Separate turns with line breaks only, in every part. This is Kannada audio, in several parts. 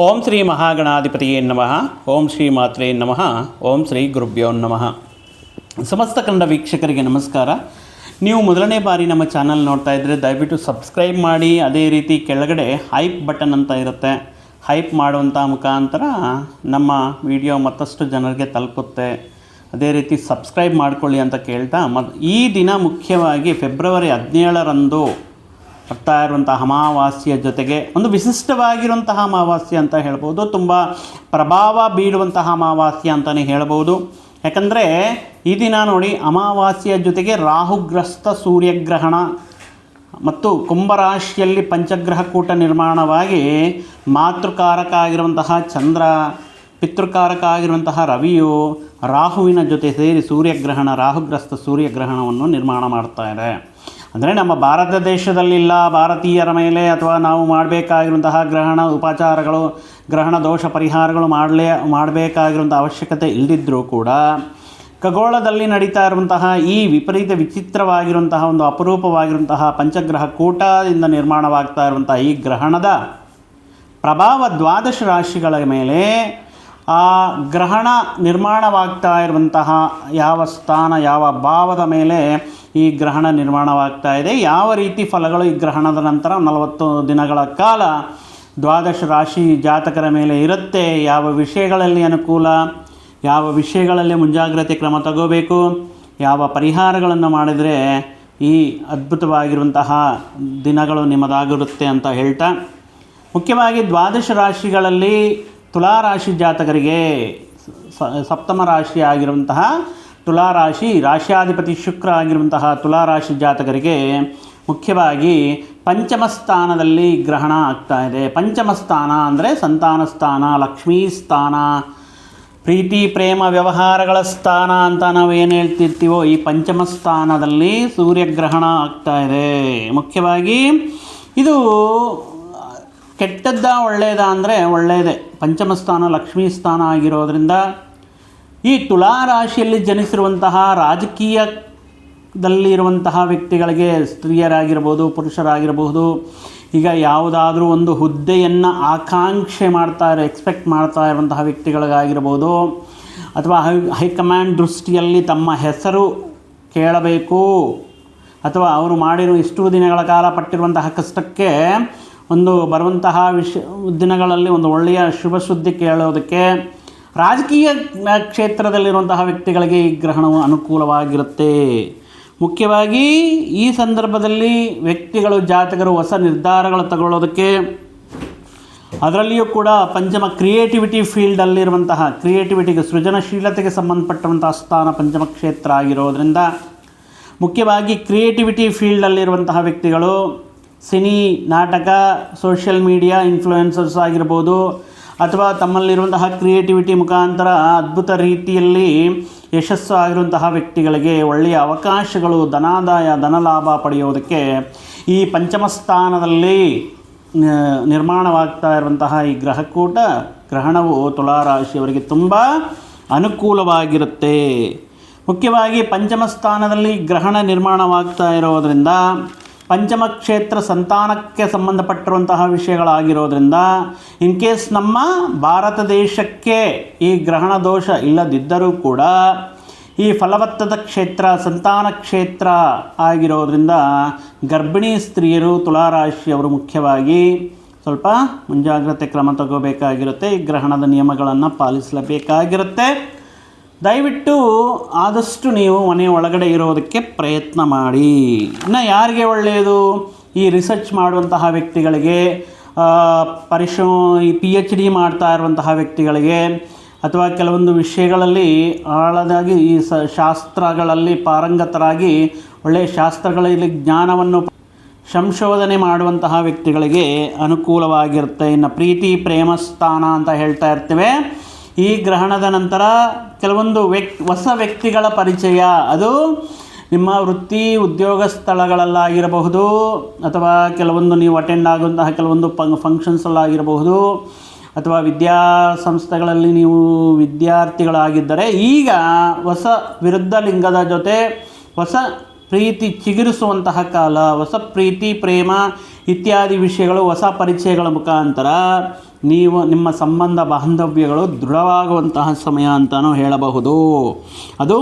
ಓಂ ಶ್ರೀ ಮಹಾಗಣಾಧಿಪತಿಯೇ ನಮಃ. ಓಂ ಶ್ರೀ ಮಾತ್ರೇ ನಮಃ. ಓಂ ಶ್ರೀ ಗುರುಭ್ಯೋ ನಮಃ. ಸಮಸ್ತ ಕನ್ನಡ ವೀಕ್ಷಕರಿಗೆ ನಮಸ್ಕಾರ. ನೀವು ಮೊದಲನೇ ಬಾರಿ ನಮ್ಮ ಚಾನಲ್ ನೋಡ್ತಾ ಇದ್ದರೆ ದಯವಿಟ್ಟು ಸಬ್ಸ್ಕ್ರೈಬ್ ಮಾಡಿ. ಅದೇ ರೀತಿ ಕೆಳಗಡೆ ಹೈಪ್ ಬಟನ್ ಅಂತ ಇರುತ್ತೆ, ಹೈಪ್ ಮಾಡುವಂಥ ಮುಖಾಂತರ ನಮ್ಮ ವಿಡಿಯೋ ಮತ್ತಷ್ಟು ಜನರಿಗೆ ತಲುಪುತ್ತೆ. ಅದೇ ರೀತಿ ಸಬ್ಸ್ಕ್ರೈಬ್ ಮಾಡಿಕೊಳ್ಳಿ ಅಂತ ಕೇಳ್ತಾ, ಈ ದಿನ ಮುಖ್ಯವಾಗಿ ಫೆಬ್ರವರಿ 17ರಂದು ಬರ್ತಾ ಇರುವಂತಹ ಅಮಾವಾಸ್ಯೆಯ ಜೊತೆಗೆ ಒಂದು ವಿಶಿಷ್ಟವಾಗಿರುವಂತಹ ಅಮಾವಾಸ್ಯೆ ಅಂತ ಹೇಳ್ಬೋದು. ತುಂಬ ಪ್ರಭಾವ ಬೀಳುವಂತಹ ಅಮಾವಾಸ್ಯೆ ಅಂತಲೇ ಹೇಳ್ಬೋದು. ಯಾಕಂದರೆ ಈ ದಿನ ನೋಡಿ, ಅಮಾವಾಸ್ಯೆಯ ಜೊತೆಗೆ ರಾಹುಗ್ರಸ್ತ ಸೂರ್ಯಗ್ರಹಣ ಮತ್ತು ಕುಂಭರಾಶಿಯಲ್ಲಿ ಪಂಚಗ್ರಹ ಕೂಟ ನಿರ್ಮಾಣವಾಗಿ ಮಾತೃಕಾರಕ ಆಗಿರುವಂತಹ ಚಂದ್ರ, ಪಿತೃಕಾರಕ ಆಗಿರುವಂತಹ ರವಿಯು ರಾಹುವಿನ ಜೊತೆ ಸೇರಿ ಸೂರ್ಯಗ್ರಹಣ, ರಾಹುಗ್ರಸ್ತ ಸೂರ್ಯಗ್ರಹಣವನ್ನು ನಿರ್ಮಾಣ ಮಾಡ್ತಾ ಇದೆ. ಅಂದರೆ ನಮ್ಮ ಭಾರತ ದೇಶದಲ್ಲಿಲ್ಲ, ಭಾರತೀಯರ ಮೇಲೆ ಅಥವಾ ನಾವು ಮಾಡಬೇಕಾಗಿರುವಂತಹ ಗ್ರಹಣ ಉಪಚಾರಗಳು, ಗ್ರಹಣ ದೋಷ ಪರಿಹಾರಗಳು ಮಾಡಬೇಕಾಗಿರುವಂಥ ಅವಶ್ಯಕತೆ ಇಲ್ಲದಿದ್ದರೂ ಕೂಡ ಖಗೋಳದಲ್ಲಿ ನಡೀತಾ ಇರುವಂತಹ ಈ ವಿಪರೀತ ವಿಚಿತ್ರವಾಗಿರುವಂತಹ ಒಂದು ಅಪರೂಪವಾಗಿರುವಂತಹ ಪಂಚಗ್ರಹ ಕೂಟದಿಂದ ನಿರ್ಮಾಣವಾಗ್ತಾ ಇರುವಂತಹ ಈ ಗ್ರಹಣದ ಪ್ರಭಾವ 12 ರಾಶಿಗಳ ಮೇಲೆ, ಆ ಗ್ರಹಣ ನಿರ್ಮಾಣವಾಗ್ತಾ ಇರುವಂತಹ ಯಾವ ಸ್ಥಾನ, ಯಾವ ಭಾವದ ಮೇಲೆ ಈ ಗ್ರಹಣ ನಿರ್ಮಾಣವಾಗ್ತಾ ಇದೆ, ಯಾವ ರೀತಿ ಫಲಗಳು ಈ ಗ್ರಹಣದ ನಂತರ 40 ದಿನಗಳ ಕಾಲ 12 ರಾಶಿ ಜಾತಕರ ಮೇಲೆ ಇರುತ್ತೆ, ಯಾವ ವಿಷಯಗಳಲ್ಲಿ ಅನುಕೂಲ, ಯಾವ ವಿಷಯಗಳಲ್ಲಿ ಮುಂಜಾಗ್ರತೆ ಕ್ರಮ ತಗೋಬೇಕು, ಯಾವ ಪರಿಹಾರಗಳನ್ನು ಮಾಡಿದರೆ ಈ ಅದ್ಭುತವಾಗಿರುವಂತಹ ದಿನಗಳು ನಿಮ್ಮದಾಗಿರುತ್ತೆ ಅಂತ ಹೇಳ್ತಾ, ಮುಖ್ಯವಾಗಿ 12 ರಾಶಿಗಳಲ್ಲಿ ತುಲಾರಾಶಿ ಜಾತಕರಿಗೆ ಸಪ್ತಮ ರಾಶಿ ಆಗಿರುವಂತಹ ತುಲಾರಾಶಿ, ರಾಶ್ಯಾಧಿಪತಿ ಶುಕ್ರ ಆಗಿರುವಂತಹ ತುಲಾರಾಶಿ ಜಾತಕರಿಗೆ ಮುಖ್ಯವಾಗಿ ಪಂಚಮ ಸ್ಥಾನದಲ್ಲಿ ಗ್ರಹಣ ಆಗ್ತಾ ಇದೆ. ಪಂಚಮ ಸ್ಥಾನ ಅಂದರೆ ಸಂತಾನ ಸ್ಥಾನ, ಲಕ್ಷ್ಮೀ ಸ್ಥಾನ, ಪ್ರೀತಿ ಪ್ರೇಮ ವ್ಯವಹಾರಗಳ ಸ್ಥಾನ ಅಂತ ನಾವು ಏನು ಹೇಳ್ತಿರ್ತೀವೋ, ಈ ಪಂಚಮ ಸ್ಥಾನದಲ್ಲಿ ಸೂರ್ಯಗ್ರಹಣ ಆಗ್ತಾ ಇದೆ. ಮುಖ್ಯವಾಗಿ ಇದು ಕೆಟ್ಟದ್ದ ಒಳ್ಳೆಯದ ಅಂದರೆ ಒಳ್ಳೆಯದೇ. ಪಂಚಮ ಸ್ಥಾನ ಲಕ್ಷ್ಮೀ ಸ್ಥಾನ ಆಗಿರೋದ್ರಿಂದ ಈ ತುಲಾರಾಶಿಯಲ್ಲಿ ಜನಿಸಿರುವಂತಹ ರಾಜಕೀಯದಲ್ಲಿರುವಂತಹ ವ್ಯಕ್ತಿಗಳಿಗೆ, ಸ್ತ್ರೀಯರಾಗಿರ್ಬೋದು ಪುರುಷರಾಗಿರಬಹುದು, ಈಗ ಯಾವುದಾದ್ರೂ ಒಂದು ಹುದ್ದೆಯನ್ನು ಆಕಾಂಕ್ಷೆ ಎಕ್ಸ್ಪೆಕ್ಟ್ ಮಾಡ್ತಾ ಇರುವಂತಹ ವ್ಯಕ್ತಿಗಳಿಗಾಗಿರ್ಬೋದು, ಅಥವಾ ಹೈಕಮಾಂಡ್ ದೃಷ್ಟಿಯಲ್ಲಿ ತಮ್ಮ ಹೆಸರು ಕೇಳಬೇಕು, ಅಥವಾ ಅವರು ಮಾಡಿರೋ ಇಷ್ಟು ದಿನಗಳ ಕಾಲ ಪಟ್ಟಿರುವಂತಹ ಕಷ್ಟಕ್ಕೆ ಒಂದು ಬರುವಂತಹ ದಿನಗಳಲ್ಲಿ ಒಂದು ಒಳ್ಳೆಯ ಶುಭ ಸುದ್ದಿ ಕೇಳೋದಕ್ಕೆ ರಾಜಕೀಯ ಕ್ಷೇತ್ರದಲ್ಲಿರುವಂತಹ ವ್ಯಕ್ತಿಗಳಿಗೆ ಈ ಗ್ರಹಣವು ಅನುಕೂಲವಾಗಿರುತ್ತೆ. ಮುಖ್ಯವಾಗಿ ಈ ಸಂದರ್ಭದಲ್ಲಿ ವ್ಯಕ್ತಿಗಳು, ಜಾತಕರು ಹೊಸ ನಿರ್ಧಾರಗಳು ತಗೊಳ್ಳೋದಕ್ಕೆ, ಅದರಲ್ಲಿಯೂ ಕೂಡ ಪಂಚಮ ಕ್ರಿಯೇಟಿವಿಟಿ ಫೀಲ್ಡಲ್ಲಿರುವಂತಹ ಕ್ರಿಯೇಟಿವಿಟಿಗೆ, ಸೃಜನಶೀಲತೆಗೆ ಸಂಬಂಧಪಟ್ಟಂತಹ ಸ್ಥಾನ ಪಂಚಮ ಕ್ಷೇತ್ರ ಆಗಿರೋದರಿಂದ ಮುಖ್ಯವಾಗಿ ಕ್ರಿಯೇಟಿವಿಟಿ ಫೀಲ್ಡಲ್ಲಿರುವಂತಹ ವ್ಯಕ್ತಿಗಳು, ಸಿನಿ, ನಾಟಕ, ಸೋಷಿಯಲ್ ಮೀಡಿಯಾ ಇನ್ಫ್ಲೂಯೆನ್ಸರ್ಸ್ ಆಗಿರ್ಬೋದು, ಅಥವಾ ತಮ್ಮಲ್ಲಿರುವಂತಹ ಕ್ರಿಯೇಟಿವಿಟಿ ಮುಖಾಂತರ ಅದ್ಭುತ ರೀತಿಯಲ್ಲಿ ಯಶಸ್ಸು ಆಗಿರುವಂತಹ ವ್ಯಕ್ತಿಗಳಿಗೆ ಒಳ್ಳೆಯ ಅವಕಾಶಗಳು, ಧನಾದಾಯ, ಧನಲಾಭ ಪಡೆಯೋದಕ್ಕೆ ಈ ಪಂಚಮ ಸ್ಥಾನದಲ್ಲಿ ನಿರ್ಮಾಣವಾಗ್ತಾ ಇರುವಂತಹ ಈ ಗ್ರಹಣವು ತುಲಾರಾಶಿಯವರಿಗೆ ತುಂಬ ಅನುಕೂಲವಾಗಿರುತ್ತೆ. ಮುಖ್ಯವಾಗಿ ಪಂಚಮ ಸ್ಥಾನದಲ್ಲಿ ಗ್ರಹಣ ನಿರ್ಮಾಣವಾಗ್ತಾ ಇರೋದರಿಂದ ಪಂಚಮ ಕ್ಷೇತ್ರ ಸಂತಾನಕ್ಕೆ ಸಂಬಂಧಪಟ್ಟಿರುವಂತಹ ವಿಷಯಗಳಾಗಿರೋದ್ರಿಂದ, ಇನ್ ಕೇಸ್ ನಮ್ಮ ಭಾರತ ದೇಶಕ್ಕೆ ಈ ಗ್ರಹಣ ದೋಷ ಇಲ್ಲದಿದ್ದರೂ ಕೂಡ ಈ ಫಲವತ್ತದ ಕ್ಷೇತ್ರ ಸಂತಾನ ಕ್ಷೇತ್ರ ಆಗಿರೋದ್ರಿಂದ ಗರ್ಭಿಣಿ ಸ್ತ್ರೀಯರು, ತುಲಾರಾಶಿಯವರು ಮುಖ್ಯವಾಗಿ ಸ್ವಲ್ಪ ಮುಂಜಾಗ್ರತೆ ಕ್ರಮ ತಗೋಬೇಕಾಗಿರುತ್ತೆ. ಈ ಗ್ರಹಣದ ನಿಯಮಗಳನ್ನು ಪಾಲಿಸಲೇಬೇಕಾಗಿರುತ್ತೆ. ದಯವಿಟ್ಟು ಆದಷ್ಟು ನೀವು ಮನೆ ಒಳಗಡೆ ಇರೋದಕ್ಕೆ ಪ್ರಯತ್ನ ಮಾಡಿ. ಇನ್ನು ಯಾರಿಗೆ ಒಳ್ಳೆಯದು, ಈ ರಿಸರ್ಚ್ ಮಾಡುವಂತಹ ವ್ಯಕ್ತಿಗಳಿಗೆ, ಈ PhD ಮಾಡ್ತಾ ಇರುವಂತಹ ವ್ಯಕ್ತಿಗಳಿಗೆ, ಅಥವಾ ಕೆಲವೊಂದು ವಿಷಯಗಳಲ್ಲಿ ಆಳದಾಗಿ ಈ ಶಾಸ್ತ್ರಗಳಲ್ಲಿ ಪಾರಂಗತರಾಗಿ ಒಳ್ಳೆಯ ಶಾಸ್ತ್ರಗಳಲ್ಲಿ ಜ್ಞಾನವನ್ನು ಸಂಶೋಧನೆ ಮಾಡುವಂತಹ ವ್ಯಕ್ತಿಗಳಿಗೆ ಅನುಕೂಲವಾಗಿರುತ್ತೆ. ಇನ್ನು ಪ್ರೀತಿ ಪ್ರೇಮ ಸ್ಥಾನ ಅಂತ ಹೇಳ್ತಾ ಇರ್ತೇವೆ. ಈ ಗ್ರಹಣದ ನಂತರ ಕೆಲವೊಂದು ಹೊಸ ವ್ಯಕ್ತಿಗಳ ಪರಿಚಯ, ಅದು ನಿಮ್ಮ ವೃತ್ತಿ ಉದ್ಯೋಗ ಸ್ಥಳಗಳಲ್ಲಾಗಿರಬಹುದು, ಅಥವಾ ಕೆಲವೊಂದು ನೀವು ಅಟೆಂಡ್ ಆಗುವಂತಹ ಕೆಲವೊಂದು ಫಂಕ್ಷನ್ಸಲ್ಲಾಗಿರಬಹುದು, ಅಥವಾ ವಿದ್ಯಾಸಂಸ್ಥೆಗಳಲ್ಲಿ ನೀವು ವಿದ್ಯಾರ್ಥಿಗಳಾಗಿದ್ದರೆ ಈಗ ಹೊಸ ವಿರುದ್ಧ ಲಿಂಗದ ಜೊತೆ ಹೊಸ ಪ್ರೀತಿ ಚಿಗುರಿಸುವಂತಹ ಕಾಲ, ಹೊಸ ಪ್ರೀತಿ ಪ್ರೇಮ ಇತ್ಯಾದಿ ವಿಷಯಗಳು, ಹೊಸ ಪರಿಚಯಗಳ ಮುಖಾಂತರ ನಿಮ್ಮ ಸಂಬಂಧ ಬಾಂಧವ್ಯಗಳು ದೃಢವಾಗುವಂತಹ ಸಮಯ ಅಂತಲೂ ಹೇಳಬಹುದು. ಅದು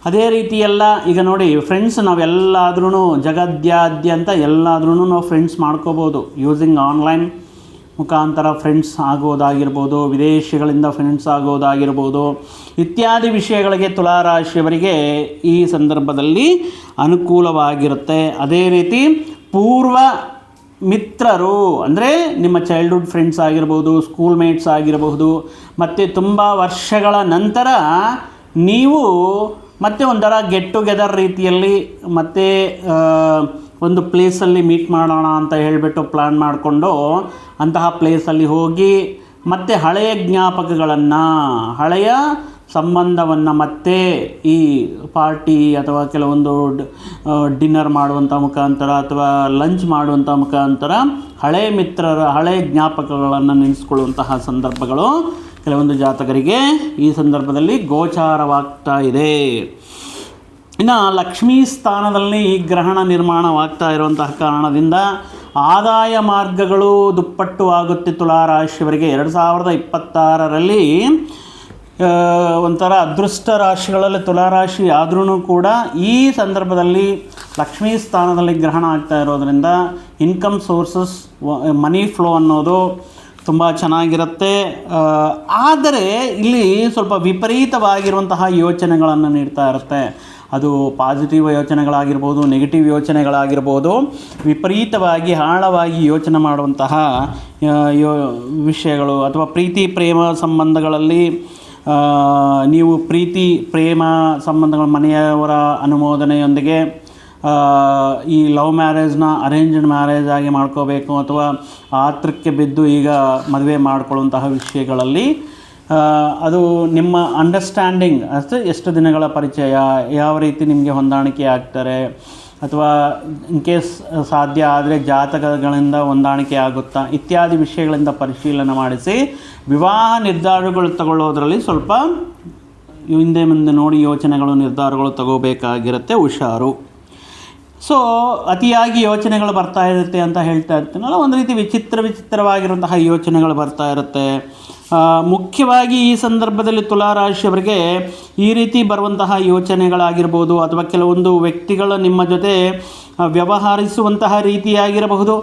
ಅದೇ ರೀತಿಯೆಲ್ಲ ಈಗ ನೋಡಿ ಫ್ರೆಂಡ್ಸ್ ನಾವೆಲ್ಲಾದ್ರೂ ಜಗದ್ಯಾದ್ಯಂತ ಎಲ್ಲಾದ್ರೂ ನಾವು ಫ್ರೆಂಡ್ಸ್ ಮಾಡ್ಕೋಬೋದು. ಯೂಸಿಂಗ್ ಆನ್ಲೈನ್ ಮುಖಾಂತರ ಫ್ರೆಂಡ್ಸ್ ಆಗೋದಾಗಿರ್ಬೋದು, ವಿದೇಶಗಳಿಂದ ಫ್ರೆಂಡ್ಸ್ ಆಗೋದಾಗಿರ್ಬೋದು, ಇತ್ಯಾದಿ ವಿಷಯಗಳಿಗೆ ತುಲಾರಾಶಿಯವರಿಗೆ ಈ ಸಂದರ್ಭದಲ್ಲಿ ಅನುಕೂಲವಾಗಿರುತ್ತೆ. ಅದೇ ರೀತಿ ಪೂರ್ವ ಮಿತ್ರರು ಅಂದರೆ ನಿಮ್ಮ ಚೈಲ್ಡ್ಹುಡ್ ಫ್ರೆಂಡ್ಸ್ ಆಗಿರ್ಬೋದು, ಸ್ಕೂಲ್ ಮೇಟ್ಸ್ ಆಗಿರಬಹುದು, ಮತ್ತು ತುಂಬ ವರ್ಷಗಳ ನಂತರ ನೀವು ಮತ್ತೆ ಒಂಥರ ಗೆಟ್ ಟುಗೆದರ್ ರೀತಿಯಲ್ಲಿ ಮತ್ತೆ ಒಂದು ಪ್ಲೇಸಲ್ಲಿ ಮೀಟ್ ಮಾಡೋಣ ಅಂತ ಹೇಳಿಬಿಟ್ಟು ಪ್ಲ್ಯಾನ್ ಮಾಡಿಕೊಂಡು ಅಂತಹ ಪ್ಲೇಸಲ್ಲಿ ಹೋಗಿ ಮತ್ತೆ ಹಳೆಯ ಜ್ಞಾಪಕಗಳನ್ನು, ಹಳೆಯ ಸಂಬಂಧವನ್ನು ಮತ್ತೆ ಈ ಪಾರ್ಟಿ ಅಥವಾ ಕೆಲವೊಂದು ಡಿನ್ನರ್ ಮಾಡುವಂಥ ಮುಖಾಂತರ ಅಥವಾ ಲಂಚ್ ಮಾಡುವಂಥ ಮುಖಾಂತರ ಹಳೆಯ ಮಿತ್ರರ ಹಳೆಯ ಜ್ಞಾಪಕಗಳನ್ನು ನೆನೆಸ್ಕೊಳ್ಳುವಂತಹ ಸಂದರ್ಭಗಳು ಕೆಲವೊಂದು ಜಾತಕರಿಗೆ ಈ ಸಂದರ್ಭದಲ್ಲಿ ಗೋಚಾರವಾಗ್ತಾ ಇದೆ. ಇನ್ನು ಲಕ್ಷ್ಮೀ ಸ್ಥಾನದಲ್ಲಿ ಈ ಗ್ರಹಣ ನಿರ್ಮಾಣವಾಗ್ತಾ ಇರುವಂತಹ ಕಾರಣದಿಂದ ಆದಾಯ ಮಾರ್ಗಗಳು ದುಪ್ಪಟ್ಟು ಆಗುತ್ತೆ ತುಲಾರಾಶಿಯವರಿಗೆ. 2026ರಲ್ಲಿ ಒಂಥರ ಅದೃಷ್ಟ ರಾಶಿಗಳಲ್ಲಿ ತುಲಾರಾಶಿ ಆದ್ರೂ ಕೂಡ ಈ ಸಂದರ್ಭದಲ್ಲಿ ಲಕ್ಷ್ಮೀ ಸ್ಥಾನದಲ್ಲಿ ಗ್ರಹಣ ಆಗ್ತಾ ಇರೋದರಿಂದ ಇನ್ಕಮ್ ಸೋರ್ಸಸ್, ಮನಿ ಫ್ಲೋ ಅನ್ನೋದು ತುಂಬ ಚೆನ್ನಾಗಿರುತ್ತೆ. ಆದರೆ ಇಲ್ಲಿ ಸ್ವಲ್ಪ ವಿಪರೀತವಾಗಿರುವಂತಹ ಯೋಚನೆಗಳನ್ನು ನೀಡ್ತಾ ಇರುತ್ತೆ. ಅದು ಪಾಸಿಟಿವ್ ಯೋಚನೆಗಳಾಗಿರ್ಬೋದು, ನೆಗೆಟಿವ್ ಯೋಚನೆಗಳಾಗಿರ್ಬೋದು, ವಿಪರೀತವಾಗಿ ಆಳವಾಗಿ ಯೋಚನೆ ಮಾಡುವಂತಹ ವಿಷಯಗಳು ಅಥವಾ ಪ್ರೀತಿ ಪ್ರೇಮ ಸಂಬಂಧಗಳಲ್ಲಿ ನೀವು ಪ್ರೀತಿ ಪ್ರೇಮ ಸಂಬಂಧಗಳ ಮನೆಯವರ ಅನುಮೋದನೆಯೊಂದಿಗೆ ಈ ಲವ್ ಮ್ಯಾರೇಜ್ನ ಅರೇಂಜ್ಡ್ ಮ್ಯಾರೇಜ್ ಆಗಿ ಮಾಡ್ಕೋಬೇಕು ಅಥವಾ ಆತ್ರಕ್ಕೆ ಬಿದ್ದು ಈಗ ಮದುವೆ ಮಾಡ್ಕೊಳ್ಳುವಂತಹ ವಿಷಯಗಳಲ್ಲಿ ಅದು ನಿಮ್ಮ ಅಂಡರ್ಸ್ಟ್ಯಾಂಡಿಂಗ್ ಅಷ್ಟೇ, ಎಷ್ಟು ದಿನಗಳ ಪರಿಚಯ, ಯಾವ ರೀತಿ ನಿಮಗೆ ಹೊಂದಾಣಿಕೆ ಆಗ್ತಾರೆ, ಅಥವಾ ಇನ್ ಕೇಸ್ ಸಾಧ್ಯ ಆದರೆ ಜಾತಕಗಳಿಂದ ಹೊಂದಾಣಿಕೆ ಆಗುತ್ತಾ ಇತ್ಯಾದಿ ವಿಷಯಗಳಿಂದ ಪರಿಶೀಲನೆ ಮಾಡಿಸಿ ವಿವಾಹ ನಿರ್ಧಾರಗಳು ತಗೊಳ್ಳೋದ್ರಲ್ಲಿ ಸ್ವಲ್ಪ ಹಿಂದೆ ಮುಂದೆ ನೋಡಿ ಯೋಚನೆಗಳು ನಿರ್ಧಾರಗಳು ತಗೋಬೇಕಾಗಿರುತ್ತೆ, ಹುಷಾರು. ಸೊ ಅತಿಯಾಗಿ ಯೋಚನೆಗಳು ಬರ್ತಾ ಇರುತ್ತೆ ಅಂತ ಹೇಳ್ತಾ ಇರ್ತೀನಲ್ಲ, ಒಂದು ರೀತಿ ವಿಚಿತ್ರವಾಗಿರುವಂತಹ ಯೋಚನೆಗಳು ಬರ್ತಾ ಇರುತ್ತೆ. ಮುಖ್ಯವಾಗಿ ಈ ಸಂದರ್ಭದಲ್ಲಿ ತುಲಾರಾಶಿಯವರಿಗೆ ಈ ರೀತಿ ಬರುವಂತಹ ಯೋಚನೆಗಳಾಗಿರ್ಬೋದು ಅಥವಾ ಕೆಲವೊಂದು ವ್ಯಕ್ತಿಗಳು ನಿಮ್ಮ ಜೊತೆ ವ್ಯವಹರಿಸುವಂತಹ ರೀತಿಯಾಗಿರಬಹುದು,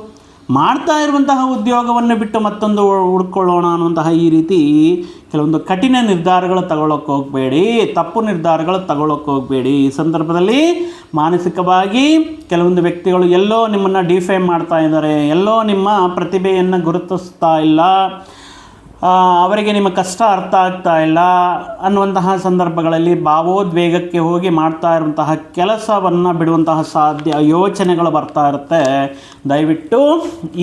ಮಾಡ್ತಾ ಇರುವಂತಹ ಉದ್ಯೋಗವನ್ನು ಬಿಟ್ಟು ಮತ್ತೊಂದು ಹುಡ್ಕೊಳ್ಳೋಣ ಅನ್ನುವಂತಹ ಈ ರೀತಿ ಕೆಲವೊಂದು ಕಠಿಣ ನಿರ್ಧಾರಗಳು ತಗೊಳ್ಳೋಕ್ಕೆ ಹೋಗಬೇಡಿ, ತಪ್ಪು ನಿರ್ಧಾರಗಳು ತಗೊಳ್ಳೋಕ್ಕೆ ಹೋಗಬೇಡಿ. ಈ ಸಂದರ್ಭದಲ್ಲಿ ಮಾನಸಿಕವಾಗಿ ಕೆಲವೊಂದು ವ್ಯಕ್ತಿಗಳು ಎಲ್ಲೋ ನಿಮ್ಮನ್ನು ಡಿಫೇಮ್ ಮಾಡ್ತಾ ಇದ್ದಾರೆ, ಎಲ್ಲೋ ನಿಮ್ಮ ಪ್ರತಿಭೆಯನ್ನು ಗುರುತಿಸ್ತಾ ಇಲ್ಲ, ಅವರಿಗೆ ನಿಮ್ಮ ಕಷ್ಟ ಅರ್ಥ ಆಗ್ತಾ ಇಲ್ಲ ಅನ್ನುವಂತಹ ಸಂದರ್ಭಗಳಲ್ಲಿ ಭಾವೋದ್ವೇಗಕ್ಕೆ ಹೋಗಿ ಮಾಡ್ತಾ ಇರುವಂತಹ ಕೆಲಸವನ್ನು ಬಿಡುವಂತಹ ಯೋಚನೆಗಳು ಬರ್ತಾ ಇರುತ್ತೆ. ದಯವಿಟ್ಟು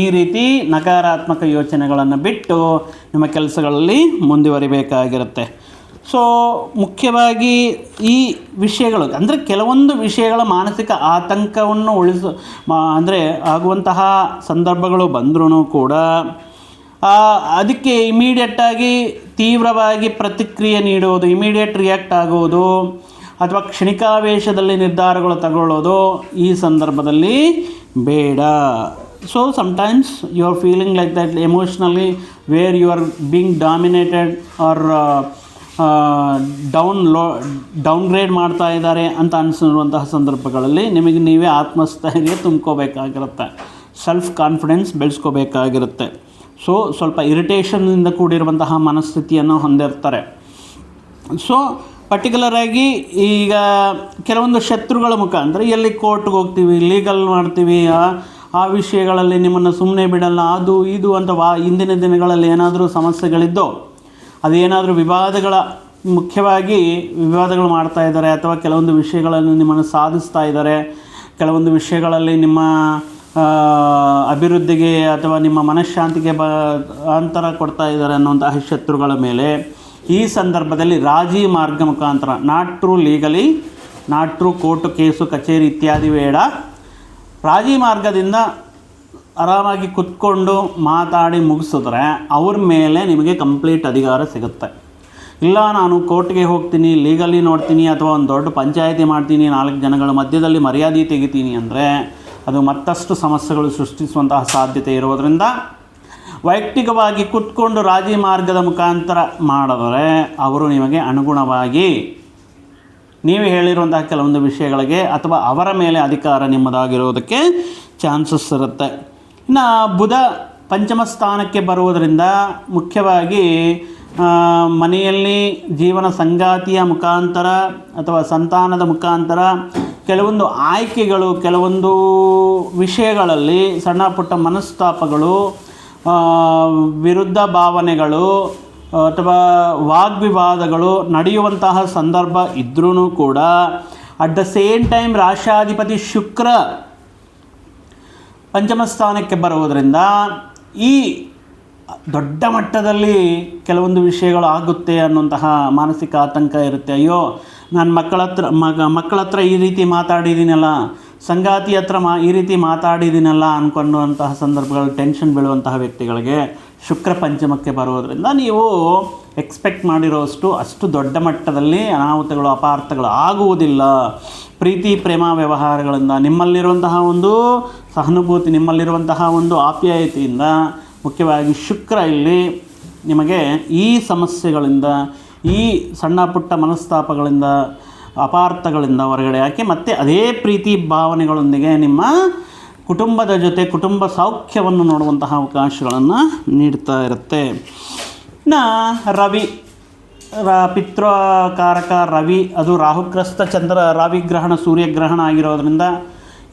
ಈ ರೀತಿ ನಕಾರಾತ್ಮಕ ಯೋಚನೆಗಳನ್ನು ಬಿಟ್ಟು ನಿಮ್ಮ ಕೆಲಸಗಳಲ್ಲಿ ಮುಂದುವರಿಬೇಕಾಗಿರುತ್ತೆ. ಸೊ ಮುಖ್ಯವಾಗಿ ಈ ವಿಷಯಗಳು ಅಂದರೆ ಕೆಲವೊಂದು ವಿಷಯಗಳ ಮಾನಸಿಕ ಆತಂಕವನ್ನು ಅಂದರೆ ಆಗುವಂತಹ ಸಂದರ್ಭಗಳು ಬಂದ್ರೂ ಕೂಡ ಅದಕ್ಕೆ ಇಮಿಡಿಯೇಟಾಗಿ ತೀವ್ರವಾಗಿ ಪ್ರತಿಕ್ರಿಯೆ ನೀಡೋದು, ಇಮಿಡಿಯೇಟ್ ರಿಯಾಕ್ಟ್ ಆಗೋದು ಅಥವಾ ಕ್ಷಣಿಕಾವೇಶದಲ್ಲಿ ನಿರ್ಧಾರಗಳು ತಗೊಳ್ಳೋದು ಈ ಸಂದರ್ಭದಲ್ಲಿ ಬೇಡ. So sometimes you are feeling like that emotionally where you are being dominated or downgrade ಮಾಡ್ತಾ ಇದ್ದಾರೆ ಅಂತ ಅನಿಸಿರುವಂತಹ ಸಂದರ್ಭಗಳಲ್ಲಿ ನಿಮಗೆ ನೀವೇ ಆತ್ಮಸ್ಥೈರ್ಯ ತುಂಬ್ಕೋಬೇಕಾಗಿರುತ್ತೆ, ಸೆಲ್ಫ್ ಕಾನ್ಫಿಡೆನ್ಸ್ ಬೆಳೆಸ್ಕೋಬೇಕಾಗಿರುತ್ತೆ. ಸೊ ಸ್ವಲ್ಪ ಇರಿಟೇಷನ್ನಿಂದ ಕೂಡಿರುವಂತಹ ಮನಸ್ಥಿತಿಯನ್ನು ಹೊಂದಿರ್ತಾರೆ. ಸೊ ಪರ್ಟಿಕ್ಯುಲರಾಗಿ ಈಗ ಕೆಲವೊಂದು ಶತ್ರುಗಳ ಮುಖಾಂತರ ಎಲ್ಲಿ ಕೋರ್ಟ್ಗೆ ಹೋಗ್ತೀವಿ, ಲೀಗಲ್ ಮಾಡ್ತೀವಿ, ಆ ವಿಷಯಗಳಲ್ಲಿ ನಿಮ್ಮನ್ನು ಸುಮ್ಮನೆ ಬಿಡಲ್ಲ, ಅದು ಇದು ಅಂತ ಇಂದಿನ ದಿನಗಳಲ್ಲಿ ಏನಾದರೂ ಸಮಸ್ಯೆಗಳಿದ್ದೋ ಅದೇನಾದರೂ ಮುಖ್ಯವಾಗಿ ವಿವಾದಗಳು ಮಾಡ್ತಾ ಇದ್ದಾರೆ ಅಥವಾ ಕೆಲವೊಂದು ವಿಷಯಗಳನ್ನು ನಿಮ್ಮನ್ನು ಸಾಧಿಸ್ತಾ ಇದ್ದಾರೆ, ಕೆಲವೊಂದು ವಿಷಯಗಳಲ್ಲಿ ನಿಮ್ಮ ಅಭಿವೃದ್ಧಿಗೆ ಅಥವಾ ನಿಮ್ಮ ಮನಃಶಾಂತಿಗೆ ಅಂತರ ಕೊಡ್ತಾ ಇದ್ದಾರೆ ಅನ್ನುವಂತಹ ಶತ್ರುಗಳ ಮೇಲೆ ಈ ಸಂದರ್ಭದಲ್ಲಿ ರಾಜಿ ಮಾರ್ಗ ಮುಖಾಂತರ, not true legally, not true court case ಕಚೇರಿ ಇತ್ಯಾದಿ ಬೇಡ, ರಾಜಿ ಮಾರ್ಗದಿಂದ ಆರಾಮಾಗಿ ಕುತ್ಕೊಂಡು ಮಾತಾಡಿ ಮುಗಿಸಿದ್ರೆ ಅವ್ರ ಮೇಲೆ ನಿಮಗೆ ಕಂಪ್ಲೀಟ್ ಅಧಿಕಾರ ಸಿಗುತ್ತೆ. ಇಲ್ಲ ನಾನು ಕೋರ್ಟ್ಗೆ ಹೋಗ್ತೀನಿ, ಲೀಗಲಿ ನೋಡ್ತೀನಿ ಅಥವಾ ಒಂದು ದೊಡ್ಡ ಪಂಚಾಯಿತಿ ಮಾಡ್ತೀನಿ, 4 ಜನಗಳ ಮಧ್ಯದಲ್ಲಿ ಮರ್ಯಾದೆ ತೆಗಿತೀನಿ ಅಂದರೆ ಅದು ಮತ್ತಷ್ಟು ಸಮಸ್ಯೆಗಳು ಸೃಷ್ಟಿಸುವಂತಹ ಸಾಧ್ಯತೆ ಇರೋದರಿಂದ ವೈಯಕ್ತಿಕವಾಗಿ ಕೂತ್ಕೊಂಡು ರಾಜಿ ಮಾರ್ಗದ ಮುಖಾಂತರ ಮಾಡಿದರೆ ಅವರು ನಿಮಗೆ ಅನುಗುಣವಾಗಿ ನೀವು ಹೇಳಿರುವಂತಹ ಕೆಲವೊಂದು ವಿಷಯಗಳಿಗೆ ಅಥವಾ ಅವರ ಮೇಲೆ ಅಧಿಕಾರ ನಿಮ್ಮದಾಗಿರೋದಕ್ಕೆ ಚಾನ್ಸಸ್ ಇರುತ್ತೆ. ಇನ್ನು ಬುಧ ಪಂಚಮ ಸ್ಥಾನಕ್ಕೆ ಬರುವುದರಿಂದ ಮುಖ್ಯವಾಗಿ ಮನೆಯಲ್ಲಿ ಜೀವನ ಸಂಗಾತಿಯ ಮುಖಾಂತರ ಅಥವಾ ಸಂತಾನದ ಮುಖಾಂತರ ಕೆಲವೊಂದು ಆಯ್ಕೆಗಳು, ಕೆಲವೊಂದು ವಿಷಯಗಳಲ್ಲಿ ಸಣ್ಣ ಪುಟ್ಟ ಮನಸ್ತಾಪಗಳು, ವಿರುದ್ಧ ಭಾವನೆಗಳು ಅಥವಾ ವಾಗ್ವಿವಾದಗಳು ನಡೆಯುವಂತಹ ಸಂದರ್ಭ ಇದ್ರೂ ಕೂಡ ಅಟ್ ದ ಸೇಮ್ ಟೈಮ್ ರಾಶಾಧಿಪತಿ ಶುಕ್ರ ಪಂಚಮ ಸ್ಥಾನಕ್ಕೆ ಬರುವುದರಿಂದ ಈ ದೊಡ್ಡ ಮಟ್ಟದಲ್ಲಿ ಕೆಲವೊಂದು ವಿಷಯಗಳು ಆಗುತ್ತೆ ಅನ್ನುವಂತಹ ಮಾನಸಿಕ ಆತಂಕ ಇರುತ್ತೆ. ಅಯ್ಯೋ, ನಾನು ಮಕ್ಕಳ ಹತ್ರ ಈ ರೀತಿ ಮಾತಾಡಿದ್ದೀನಲ್ಲ, ಸಂಗಾತಿ ಹತ್ರ ಈ ರೀತಿ ಮಾತಾಡಿದ್ದೀನಲ್ಲ ಅಂದ್ಕೊಳ್ಳುವಂತಹ ಸಂದರ್ಭಗಳು, ಟೆನ್ಷನ್ ಬೀಳುವಂತಹ ವ್ಯಕ್ತಿಗಳಿಗೆ ಶುಕ್ರ ಪಂಚಮಕ್ಕೆ ಬರೋದರಿಂದ ನೀವು ಎಕ್ಸ್ಪೆಕ್ಟ್ ಮಾಡಿರೋಷ್ಟು ಅಷ್ಟು ದೊಡ್ಡ ಮಟ್ಟದಲ್ಲಿ ಅನಾಹುತಗಳು, ಅಪಾರ್ಥಗಳು ಆಗುವುದಿಲ್ಲ. ಪ್ರೀತಿ ಪ್ರೇಮ ವ್ಯವಹಾರಗಳಿಂದ ನಿಮ್ಮಲ್ಲಿರುವಂತಹ ಒಂದು ಸಹಾನುಭೂತಿ, ನಿಮ್ಮಲ್ಲಿರುವಂತಹ ಒಂದು ಆಪ್ಯಾಯತೆಯಿಂದ ಮುಖ್ಯವಾಗಿ ಶುಕ್ರ ಇಲ್ಲಿ ನಿಮಗೆ ಈ ಸಮಸ್ಯೆಗಳಿಂದ, ಈ ಸಣ್ಣ ಪುಟ್ಟ ಮನಸ್ತಾಪಗಳಿಂದ, ಅಪಾರ್ಥಗಳಿಂದ ಹೊರಗಡೆ ಹಾಕಿ ಮತ್ತೆ ಅದೇ ಪ್ರೀತಿ ಭಾವನೆಗಳೊಂದಿಗೆ ನಿಮ್ಮ ಕುಟುಂಬದ ಜೊತೆ ಕುಟುಂಬ ಸೌಖ್ಯವನ್ನು ನೋಡುವಂತಹ ಅವಕಾಶಗಳನ್ನು ನೀಡ್ತಾ ಇರುತ್ತೆ. ಇನ್ನು ರವಿ, ಪಿತೃಕಾರಕ ರವಿ, ಅದು ರಾಹುಗ್ರಸ್ತ ಚಂದ್ರ ರಾವಿಗ್ರಹಣ ಸೂರ್ಯಗ್ರಹಣ ಆಗಿರೋದ್ರಿಂದ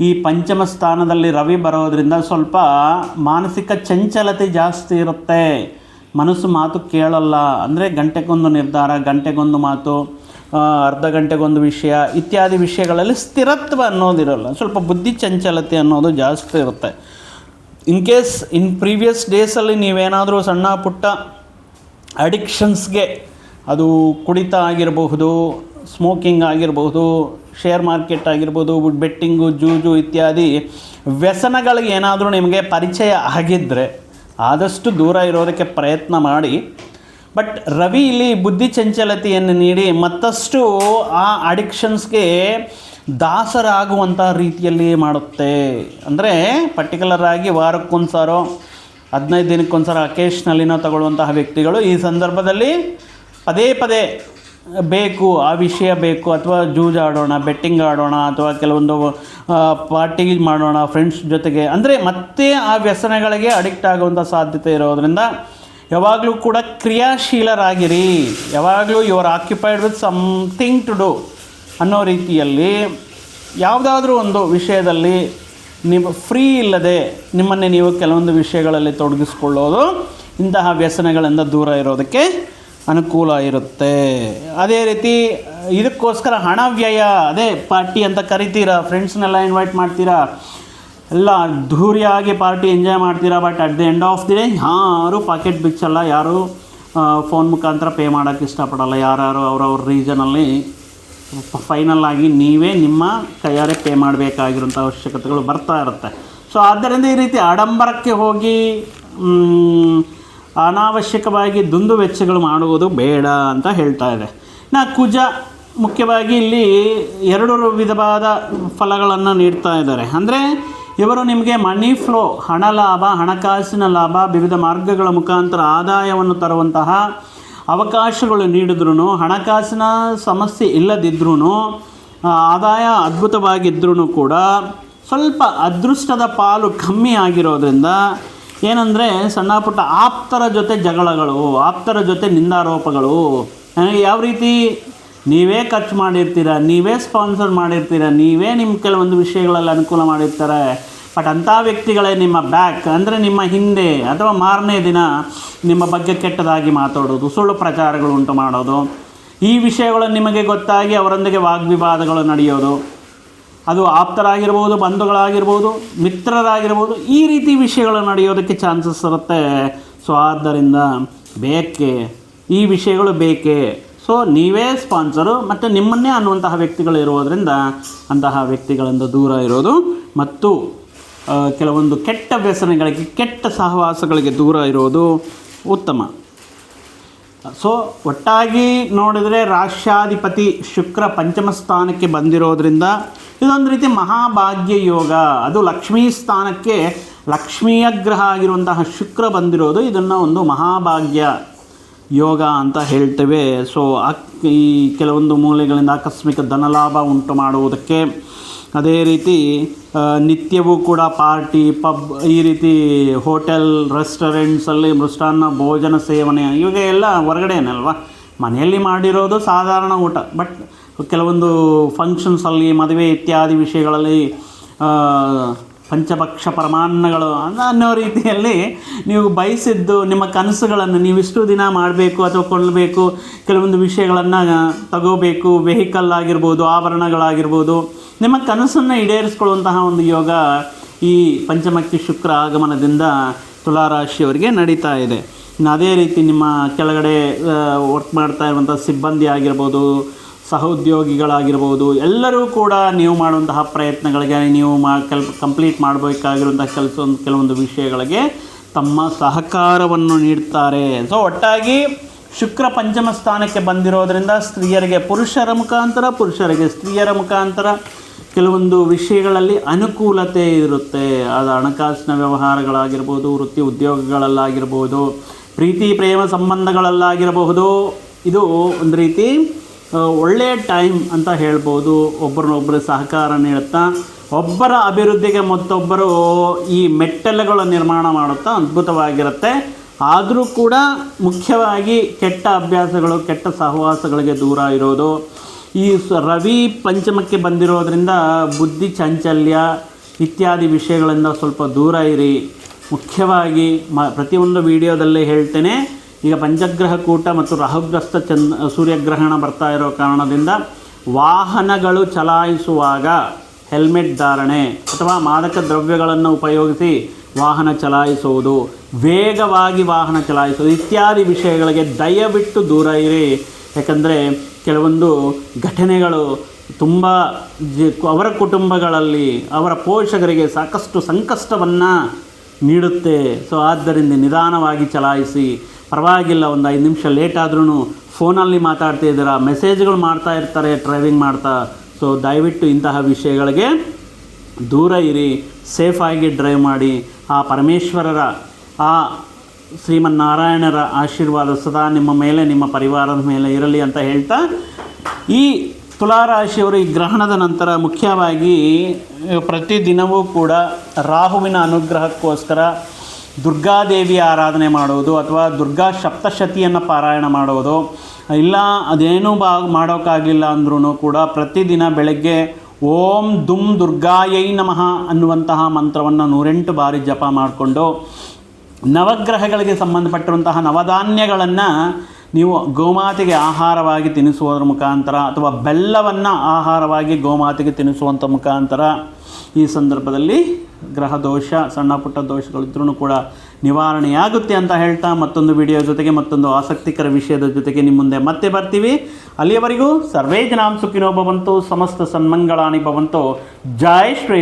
ಈ ಪಂಚಮ ಸ್ಥಾನದಲ್ಲಿ ರವಿ ಬರೋದರಿಂದ ಸ್ವಲ್ಪ ಮಾನಸಿಕ ಚಂಚಲತೆ ಜಾಸ್ತಿ ಇರುತ್ತೆ. ಮನಸ್ಸು ಮಾತು ಕೇಳಲ್ಲ, ಅಂದರೆ ಗಂಟೆಗೊಂದು ನಿರ್ಧಾರ, ಗಂಟೆಗೊಂದು ಮಾತು, ಅರ್ಧ ಗಂಟೆಗೊಂದು ವಿಷಯ ಇತ್ಯಾದಿ ವಿಷಯಗಳಲ್ಲಿ ಸ್ಥಿರತ್ವ ಅನ್ನೋದಿರಲ್ಲ. ಸ್ವಲ್ಪ ಬುದ್ಧಿ ಚಂಚಲತೆ ಅನ್ನೋದು ಜಾಸ್ತಿ ಇರುತ್ತೆ. ಇನ್ ಕೇಸ್ ಪ್ರೀವಿಯಸ್ ಡೇಸಲ್ಲಿ ನೀವೇನಾದರೂ ಸಣ್ಣ ಪುಟ್ಟ ಅಡಿಕ್ಷನ್ಸ್ಗೆ, ಅದು ಕುಡಿತ ಆಗಿರಬಹುದು, ಸ್ಮೋಕಿಂಗ್ ಆಗಿರಬಹುದು, ಶೇರ್ ಮಾರ್ಕೆಟ್ ಆಗಿರ್ಬೋದು, ಬೆಟ್ಟಿಂಗು, ಜೂಜು ಇತ್ಯಾದಿ ವ್ಯಸನಗಳಿಗೆ ಏನಾದರೂ ನಿಮಗೆ ಪರಿಚಯ ಆಗಿದ್ದರೆ ಆದಷ್ಟು ದೂರ ಇರೋದಕ್ಕೆ ಪ್ರಯತ್ನ ಮಾಡಿ. ಬಟ್ ರವಿ ಇಲ್ಲಿ ಬುದ್ಧಿ ಚಂಚಲತೆಯನ್ನು ನೀಡಿ ಮತ್ತಷ್ಟು ಆ ಅಡಿಕ್ಷನ್ಸ್ಗೆ ದಾಸರಾಗುವಂಥ ರೀತಿಯಲ್ಲಿ ಮಾಡುತ್ತೆ. ಅಂದರೆ ಪರ್ಟಿಕ್ಯುಲರ್ ಆಗಿ ವಾರಕ್ಕೊಂದು ಸಾರೋ 15 ದಿನಕ್ಕೊಂದು ಸಲ ಅಕೇಶ್ನಲ್ಲಿನೋ ತಗೊಳ್ಳುವಂತಹ ವ್ಯಕ್ತಿಗಳು ಈ ಸಂದರ್ಭದಲ್ಲಿ ಪದೇ ಪದೇ ಬೇಕು, ಆ ವಿಷಯ ಬೇಕು, ಅಥವಾ ಜೂಜಾಡೋಣ, ಬೆಟ್ಟಿಂಗ್ ಆಡೋಣ, ಅಥವಾ ಕೆಲವೊಂದು ಪಾರ್ಟಿ ಮಾಡೋಣ ಫ್ರೆಂಡ್ಸ್ ಜೊತೆಗೆ, ಅಂದರೆ ಮತ್ತೆ ಆ ವ್ಯಸನಗಳಿಗೆ ಅಡಿಕ್ಟ್ ಆಗುವಂಥ ಸಾಧ್ಯತೆ ಇರೋದರಿಂದ ಯಾವಾಗಲೂ ಕೂಡ ಕ್ರಿಯಾಶೀಲರಾಗಿರಿ. ಯಾವಾಗಲೂ you are occupied with something to do ಅನ್ನೋ ರೀತಿಯಲ್ಲಿ ಯಾವುದಾದ್ರೂ ಒಂದು ವಿಷಯದಲ್ಲಿ ನೀವು ಫ್ರೀ ಇಲ್ಲದೆ ನಿಮ್ಮನ್ನೇ ನೀವು ಕೆಲವೊಂದು ವಿಷಯಗಳಲ್ಲಿ ತೊಡಗಿಸ್ಕೊಳ್ಳೋದು ಇಂತಹ ವ್ಯಸನಗಳಿಂದ ದೂರ ಇರೋದಕ್ಕೆ ಅನುಕೂಲ ಇರುತ್ತೆ. ಅದೇ ರೀತಿ ಇದಕ್ಕೋಸ್ಕರ ಹಣ ವ್ಯಯ, ಅದೇ ಪಾರ್ಟಿ ಅಂತ ಕರಿತೀರಾ, ಫ್ರೆಂಡ್ಸ್ನೆಲ್ಲ ಇನ್ವೈಟ್ ಮಾಡ್ತೀರಾ, ಎಲ್ಲ ಅದ್ಧೂರಿಯಾಗಿ ಪಾರ್ಟಿ ಎಂಜಾಯ್ ಮಾಡ್ತೀರಾ. But at the end of the day ಯಾರೂ ಪಾಕೆಟ್ ಬಿಚ್ಚಲ್ಲ, ಯಾರೂ ಫೋನ್ ಮುಖಾಂತರ ಪೇ ಮಾಡೋಕ್ಕೆ ಇಷ್ಟಪಡಲ್ಲ. ಯಾರು ಅವರವ್ರ ರೀಜನಲ್ಲಿ ಫೈನಲ್ ಆಗಿ ನೀವೇ ನಿಮ್ಮ ಕೈಯಾರೆ ಪೇ ಮಾಡಬೇಕಾಗಿರೋಂಥ ಅವಶ್ಯಕತೆಗಳು ಬರ್ತಾ ಇರುತ್ತೆ. ಸೊ ಆದ್ದರಿಂದ ಈ ರೀತಿ ಆಡಂಬರಕ್ಕೆ ಹೋಗಿ ಅನಾವಶ್ಯಕವಾಗಿ ದುಂದು ವೆಚ್ಚಗಳು ಮಾಡುವುದು ಬೇಡ ಅಂತ ಹೇಳ್ತಾ ಇದೆ. ಕುಜ ಮುಖ್ಯವಾಗಿ ಇಲ್ಲಿ 2 ವಿಧವಾದ ಫಲಗಳನ್ನು ನೀಡ್ತಾ ಇದ್ದಾರೆ. ಅಂದರೆ ಇವರು ನಿಮಗೆ ಮನಿ ಫ್ಲೋ, ಹಣ ಲಾಭ, ಹಣಕಾಸಿನ ಲಾಭ, ವಿವಿಧ ಮಾರ್ಗಗಳ ಮುಖಾಂತರ ಆದಾಯವನ್ನು ತರುವಂತಹ ಅವಕಾಶಗಳು ನೀಡಿದ್ರೂ, ಹಣಕಾಸಿನ ಸಮಸ್ಯೆ ಇಲ್ಲದಿದ್ರೂ, ಆದಾಯ ಅದ್ಭುತವಾಗಿದ್ರೂ ಕೂಡ ಸ್ವಲ್ಪ ಅದೃಷ್ಟದ ಪಾಲು ಕಮ್ಮಿ ಆಗಿರೋದ್ರಿಂದ ಏನಂದರೆ ಸಣ್ಣ ಪುಟ್ಟ ಆಪ್ತರ ಜೊತೆ ಜಗಳಗಳು, ಆಪ್ತರ ಜೊತೆ ನಿಂದಾರೋಪಗಳು, ಯಾವ ರೀತಿ ನೀವೇ ಖರ್ಚು ಮಾಡಿರ್ತೀರ, ನೀವೇ ಸ್ಪಾನ್ಸರ್ ಮಾಡಿರ್ತೀರ, ನೀವೇ ನಿಮ್ಮ ಕೆಲವೊಂದು ವಿಷಯಗಳಲ್ಲಿ ಅನುಕೂಲ ಮಾಡಿರ್ತಾರೆ. ಬಟ್ ಅಂಥ ವ್ಯಕ್ತಿಗಳೇ ನಿಮ್ಮ ಬ್ಯಾಕ್, ಅಂದರೆ ನಿಮ್ಮ ಹಿಂದೆ ಅಥವಾ ಮಾರನೇ ದಿನ ನಿಮ್ಮ ಬಗ್ಗೆ ಕೆಟ್ಟದಾಗಿ ಮಾತಾಡೋದು, ಸುಳ್ಳು ಪ್ರಚಾರಗಳು ಉಂಟು ಮಾಡೋದು, ಈ ವಿಷಯಗಳು ನಿಮಗೆ ಗೊತ್ತಾಗಿ ಅವರೊಂದಿಗೆ ವಾಗ್ವಿವಾದಗಳು ನಡೆಯೋದು, ಅದು ಆಪ್ತರಾಗಿರ್ಬೋದು, ಬಂಧುಗಳಾಗಿರ್ಬೋದು, ಮಿತ್ರರಾಗಿರ್ಬೋದು, ಈ ರೀತಿ ವಿಷಯಗಳು ನಡೆಯೋದಕ್ಕೆ ಚಾನ್ಸಸ್ ಇರುತ್ತೆ. ಸೊ ಆದ್ದರಿಂದ ಈ ವಿಷಯಗಳು ಬೇಕೇ. ಸೊ ನೀವೇ ಸ್ಪಾನ್ಸರು ಮತ್ತು ನಿಮ್ಮನ್ನೇ ಅನ್ನುವಂತಹ ವ್ಯಕ್ತಿಗಳು ಇರೋದರಿಂದ ಅಂತಹ ವ್ಯಕ್ತಿಗಳಿಂದ ದೂರ ಇರೋದು ಮತ್ತು ಕೆಲವೊಂದು ಕೆಟ್ಟ ವ್ಯಸನಗಳಿಗೆ, ಕೆಟ್ಟ ಸಹವಾಸಗಳಿಗೆ ದೂರ ಇರೋದು ಉತ್ತಮ. ಸೊ ಒಟ್ಟಾಗಿ ನೋಡಿದರೆ ರಾಶ್ಯಾಧಿಪತಿ ಶುಕ್ರ ಪಂಚಮ ಸ್ಥಾನಕ್ಕೆ ಬಂದಿರೋದ್ರಿಂದ ಇದೊಂದು ರೀತಿ ಮಹಾಭಾಗ್ಯ ಯೋಗ. ಅದು ಲಕ್ಷ್ಮೀ ಸ್ಥಾನಕ್ಕೆ ಲಕ್ಷ್ಮೀಯ ಗ್ರಹ ಆಗಿರುವಂತಹ ಶುಕ್ರ ಬಂದಿರೋದು ಇದನ್ನು ಒಂದು ಮಹಾಭಾಗ್ಯ ಯೋಗ ಅಂತ ಹೇಳ್ತೇವೆ. ಸೊ ಈ ಕೆಲವೊಂದು ಮೂಲೆಗಳಿಂದ ಆಕಸ್ಮಿಕ ಧನಲಾಭ ಉಂಟು ಮಾಡುವುದಕ್ಕೆ, ಅದೇ ರೀತಿ ನಿತ್ಯವೂ ಕೂಡ ಪಾರ್ಟಿ, ಪಬ್, ಈ ರೀತಿ ಹೋಟೆಲ್, ರೆಸ್ಟೋರೆಂಟ್ಸಲ್ಲಿ ಮೃಷ್ಟಾನ್ನ ಭೋಜನ ಸೇವನೆ, ಇವಾಗ ಎಲ್ಲ ಹೊರಗಡೆನಲ್ವ, ಮನೆಯಲ್ಲಿ ಮಾಡಿರೋದು ಸಾಧಾರಣ ಊಟ. ಬಟ್ ಕೆಲವೊಂದು ಫಂಕ್ಷನ್ಸಲ್ಲಿ, ಮದುವೆ ಇತ್ಯಾದಿ ವಿಷಯಗಳಲ್ಲಿ ಪಂಚಭಕ್ಷ ಪರಮಾನ್ನಗಳು ಅನ್ನೋ ರೀತಿಯಲ್ಲಿ ನೀವು ಬಯಸಿದ್ದು ನಿಮ್ಮ ಕನಸುಗಳನ್ನು ನೀವಿಷ್ಟು ದಿನ ಮಾಡಬೇಕು ಅಥವಾ ಕೊಳ್ಳಬೇಕು, ಕೆಲವೊಂದು ವಿಷಯಗಳನ್ನು ತಗೋಬೇಕು, ವೆಹಿಕಲ್ ಆಗಿರ್ಬೋದು, ಆಭರಣಗಳಾಗಿರ್ಬೋದು, ನಿಮ್ಮ ಕನಸನ್ನು ಈಡೇರಿಸ್ಕೊಳ್ಳುವಂತಹ ಒಂದು ಯೋಗ ಈ ಪಂಚಮಕ್ಕಿ ಶುಕ್ರ ಆಗಮನದಿಂದ ತುಲಾರಾಶಿಯವರಿಗೆ ನಡೀತಾ ಇದೆ. ಇನ್ನು ಅದೇ ರೀತಿ ನಿಮ್ಮ ಕೆಳಗಡೆ ವರ್ಕ್ ಮಾಡ್ತಾ ಇರುವಂಥ ಸಿಬ್ಬಂದಿ ಆಗಿರ್ಬೋದು, ಸಹೋದ್ಯೋಗಿಗಳಾಗಿರ್ಬೋದು, ಎಲ್ಲರೂ ಕೂಡ ನೀವು ಮಾಡುವಂತಹ ಪ್ರಯತ್ನಗಳಿಗೆ, ನೀವು ಕಂಪ್ಲೀಟ್ ಮಾಡಬೇಕಾಗಿರುವಂಥ ಕೆಲವೊಂದು ವಿಷಯಗಳಿಗೆ ತಮ್ಮ ಸಹಕಾರವನ್ನು ನೀಡ್ತಾರೆ. ಸೊ ಒಟ್ಟಾಗಿ ಶುಕ್ರ ಪಂಚಮ ಸ್ಥಾನಕ್ಕೆ ಬಂದಿರೋದರಿಂದ ಸ್ತ್ರೀಯರಿಗೆ ಪುರುಷರ ಮುಖಾಂತರ, ಪುರುಷರಿಗೆ ಸ್ತ್ರೀಯರ ಮುಖಾಂತರ ಕೆಲವೊಂದು ವಿಷಯಗಳಲ್ಲಿ ಅನುಕೂಲತೆ ಇರುತ್ತೆ. ಅದು ಹಣಕಾಸಿನ ವ್ಯವಹಾರಗಳಾಗಿರ್ಬೋದು, ವೃತ್ತಿ ಉದ್ಯೋಗಗಳಲ್ಲಾಗಿರ್ಬೋದು, ಪ್ರೀತಿ ಪ್ರೇಮ ಸಂಬಂಧಗಳಲ್ಲಾಗಿರಬಹುದು. ಇದು ಒಂದು ರೀತಿ ಒಳ್ಳೆಯ ಟೈಮ್ ಅಂತ ಹೇಳ್ಬೋದು. ಒಬ್ಬರನ್ನೊಬ್ಬರು ಸಹಕಾರ ನೀಡುತ್ತಾ ಒಬ್ಬರ ಅಭಿವೃದ್ಧಿಗೆ ಮತ್ತೊಬ್ಬರು ಈ ಮೆಟ್ಟಲುಗಳ ನಿರ್ಮಾಣ ಮಾಡುತ್ತಾ ಅದ್ಭುತವಾಗಿರುತ್ತೆ. ಆದರೂ ಕೂಡ ಮುಖ್ಯವಾಗಿ ಕೆಟ್ಟ ಅಭ್ಯಾಸಗಳು, ಕೆಟ್ಟ ಸಹವಾಸಗಳಿಗೆ ದೂರ ಇರೋದು. ಈ ರವಿ ಪಂಚಮಕ್ಕೆ ಬಂದಿರೋದ್ರಿಂದ ಬುದ್ಧಿ ಚಾಂಚಲ್ಯ ಇತ್ಯಾದಿ ವಿಷಯಗಳಿಂದ ಸ್ವಲ್ಪ ದೂರ ಇರಿ. ಮುಖ್ಯವಾಗಿ ಪ್ರತಿಯೊಂದು ವಿಡಿಯೋದಲ್ಲೇ ಹೇಳ್ತೇನೆ, ಈಗ ಪಂಚಗ್ರಹ ಕೂಟ ಮತ್ತು ರಾಹುಗ್ರಸ್ತ ಸೂರ್ಯಗ್ರಹಣ ಬರ್ತಾ ಇರೋ ಕಾರಣದಿಂದ ವಾಹನಗಳು ಚಲಾಯಿಸುವಾಗ ಹೆಲ್ಮೆಟ್ ಧಾರಣೆ ಅಥವಾ ಮಾದಕ ದ್ರವ್ಯಗಳನ್ನು ಉಪಯೋಗಿಸಿ ವಾಹನ ಚಲಾಯಿಸುವುದು, ವೇಗವಾಗಿ ವಾಹನ ಚಲಾಯಿಸುವುದು ಇತ್ಯಾದಿ ವಿಷಯಗಳಿಗೆ ದಯವಿಟ್ಟು ದೂರ ಇರಿ. ಯಾಕಂದರೆ ಕೆಲವೊಂದು ಘಟನೆಗಳು ತುಂಬ ಅವರ ಕುಟುಂಬಗಳಲ್ಲಿ ಅವರ ಪೋಷಕರಿಗೆ ಸಾಕಷ್ಟು ಸಂಕಷ್ಟವನ್ನು ನೀಡುತ್ತೆ. ಸೊ ಆದ್ದರಿಂದ ನಿಧಾನವಾಗಿ ಚಲಾಯಿಸಿ. ಪರವಾಗಿಲ್ಲ, ಒಂದು 5 ನಿಮಿಷ ಲೇಟ್ ಆದ್ರೂ ಫೋನಲ್ಲಿ ಮಾತಾಡ್ತಿದ್ದೀರಾ, ಮೆಸೇಜ್ಗಳು ಮಾಡ್ತಾ ಇರ್ತಾರೆ ಡ್ರೈವಿಂಗ್ ಮಾಡ್ತಾ. ಸೊ ದಯವಿಟ್ಟು ಇಂತಹ ವಿಷಯಗಳಿಗೆ ದೂರ ಇರಿ, ಸೇಫಾಗಿ ಡ್ರೈವ್ ಮಾಡಿ. ಆ ಪರಮೇಶ್ವರರ, ಆ ಶ್ರೀಮನ್ನಾರಾಯಣರ ಆಶೀರ್ವಾದ ಸದಾ ನಿಮ್ಮ ಮೇಲೆ, ನಿಮ್ಮ ಪರಿವಾರದ ಮೇಲೆ ಇರಲಿ ಅಂತ ಹೇಳ್ತಾ, ಈ ತುಲಾರಾಶಿಯವರು ಈ ಗ್ರಹಣದ ನಂತರ ಮುಖ್ಯವಾಗಿ ಪ್ರತಿದಿನವೂ ಕೂಡ ರಾಹುವಿನ ಅನುಗ್ರಹಕ್ಕೋಸ್ಕರ ದುರ್ಗಾದೇವಿಯ ಆರಾಧನೆ ಮಾಡುವುದು ಅಥವಾ ದುರ್ಗಾ ಸಪ್ತಶತಿಯನ್ನು ಪಾರಾಯಣ ಮಾಡುವುದು. ಇಲ್ಲ ಅದೇನೂ ಮಾಡೋಕ್ಕಾಗಲಿಲ್ಲ ಅಂದ್ರೂ ಕೂಡ ಪ್ರತಿದಿನ ಬೆಳಗ್ಗೆ ಓಂ ದುಂ ದುರ್ಗಾಯೈ ನಮಃ ಅನ್ನುವಂತಹ ಮಂತ್ರವನ್ನು 108 ಬಾರಿ ಜಪ ಮಾಡಿಕೊಂಡು, ನವಗ್ರಹಗಳಿಗೆ ಸಂಬಂಧಪಟ್ಟಿರುವಂತಹ ನವಧಾನ್ಯಗಳನ್ನು ನೀವು ಗೋಮಾತೆಗೆ ಆಹಾರವಾಗಿ ತಿನ್ನಿಸುವುದರ ಮುಖಾಂತರ ಅಥವಾ ಬೆಲ್ಲವನ್ನು ಆಹಾರವಾಗಿ ಗೋಮಾತೆಗೆ ತಿನ್ನಿಸುವಂಥ ಮುಖಾಂತರ ಈ ಸಂದರ್ಭದಲ್ಲಿ ಗ್ರಹ ದೋಷ, ಸಣ್ಣ ಪುಟ್ಟ ದೋಷಗಳಿದ್ರೂ ಕೂಡ ನಿವಾರಣೆಯಾಗುತ್ತೆ ಅಂತ ಹೇಳ್ತಾ, ಮತ್ತೊಂದು ವಿಡಿಯೋ ಜೊತೆಗೆ ಮತ್ತೊಂದು ಆಸಕ್ತಿಕರ ವಿಷಯದ ಜೊತೆಗೆ ನಿಮ್ಮ ಮುಂದೆ ಮತ್ತೆ ಬರ್ತೀವಿ. ಅಲ್ಲಿಯವರೆಗೂ ಸರ್ವೇ ಜನಾಂ ಸುಖಿನೋ ಭವಂತು, ಸಮಸ್ತ ಸನ್ಮಂಗಳಾನಿ ಭವಂತು. ಜೈ ಶ್ರೀ